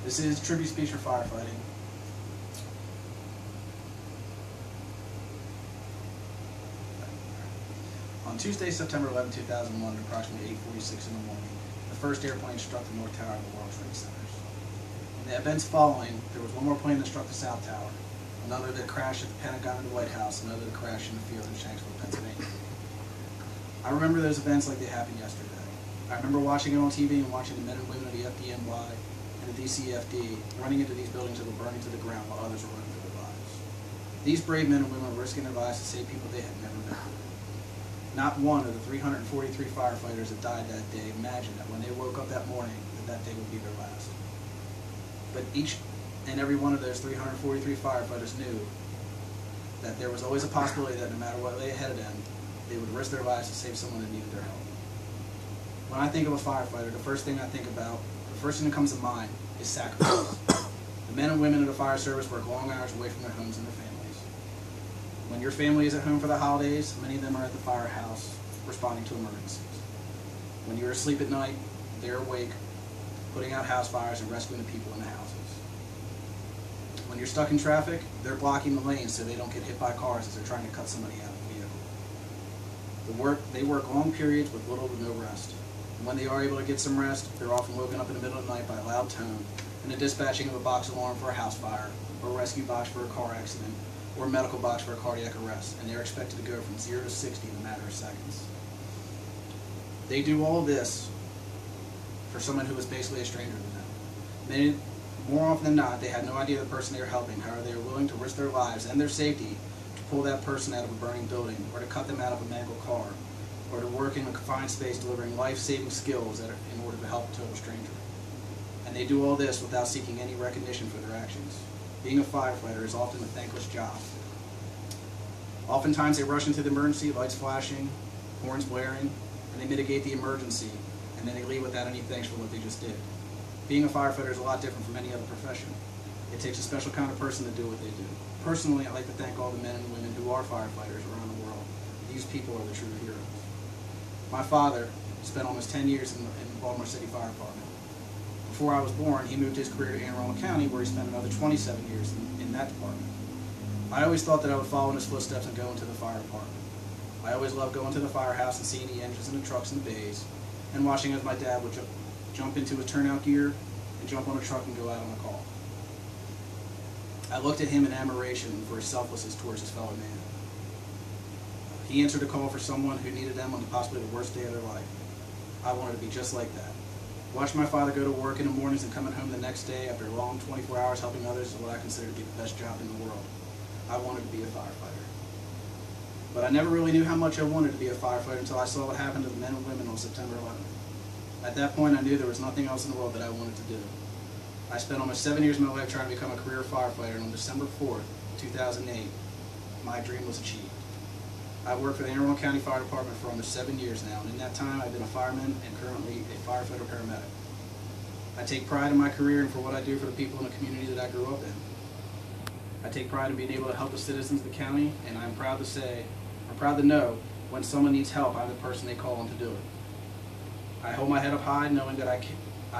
This is a tribute speech for firefighting. On Tuesday, September 11, 2001, at approximately 8:46 in the morning, the first airplane struck the North Tower of the World Trade Centers. In the events following, there was one more plane that struck the South Tower, another that crashed at the Pentagon and the White House, another that crashed in a field in Shanksville, Pennsylvania. I remember those events like they happened yesterday. I remember watching it on TV and watching the men and women of the FDNY and the DCFD running into these buildings that were burning to the ground while others were running for their lives. These brave men and women were risking their lives to save people they had never met. Not one of the 343 firefighters that died that day imagined that when they woke up that morning that day would be their last. But each and every one of those 343 firefighters knew that there was always a possibility that no matter what lay ahead of them, they would risk their lives to save someone that needed their help. When I think of a firefighter, the first thing that comes to mind is sacrifice. The men and women of the fire service work long hours away from their homes and their families. When your family is at home for the holidays, many of them are at the firehouse responding to emergencies. When you're asleep at night, they're awake, putting out house fires and rescuing the people in the houses. When you're stuck in traffic, they're blocking the lanes so they don't get hit by cars as they're trying to cut somebody out of the vehicle. They work long periods with little to no rest. And when they are able to get some rest, they're often woken up in the middle of the night by a loud tone and the dispatching of a box alarm for a house fire, or a rescue box for a car accident, or a medical box for a cardiac arrest, and they're expected to go from 0 to 60 in a matter of seconds. They do all this for someone who is basically a stranger to them. More often than not, they had no idea the person they were helping. However, they were willing to risk their lives and their safety to pull that person out of a burning building, or to cut them out of a mangled car, or to work in a confined space delivering life-saving skills in order to help a total stranger. And they do all this without seeking any recognition for their actions. Being a firefighter is often a thankless job. Oftentimes they rush into the emergency, lights flashing, horns blaring, and they mitigate the emergency, and then they leave without any thanks for what they just did. Being a firefighter is a lot different from any other profession. It takes a special kind of person to do what they do. Personally, I'd like to thank all the men and women who are firefighters around the world. These people are the true heroes. My father spent almost 10 years in the Baltimore City Fire Department. Before I was born, he moved his career to Anne Arundel County, where he spent another 27 years in that department. I always thought that I would follow in his footsteps and go into the fire department. I always loved going to the firehouse and seeing the engines and the trucks and the bays, and watching as my dad would jump into his turnout gear and jump on a truck and go out on a call. I looked at him in admiration for his selflessness towards his fellow man. He answered a call for someone who needed them on possibly the worst day of their life. I wanted to be just like that. Watching my father go to work in the mornings and coming home the next day after a long 24 hours helping others is what I consider to be the best job in the world. I wanted to be a firefighter. But I never really knew how much I wanted to be a firefighter until I saw what happened to the men and women on September 11th. At that point, I knew there was nothing else in the world that I wanted to do. I spent almost 7 years of my life trying to become a career firefighter, and on December 4th, 2008, my dream was achieved. I've worked for the Anne Arundel County Fire Department for almost 7 years now, and in that time I've been a fireman and currently a firefighter paramedic. I take pride in my career and for what I do for the people in the community that I grew up in. I take pride in being able to help the citizens of the county, and I'm proud to know when someone needs help, I'm the person they call on to do it. I hold my head up high knowing that I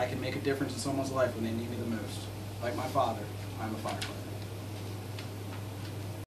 can make a difference in someone's life when they need me the most. Like my father, I'm a firefighter.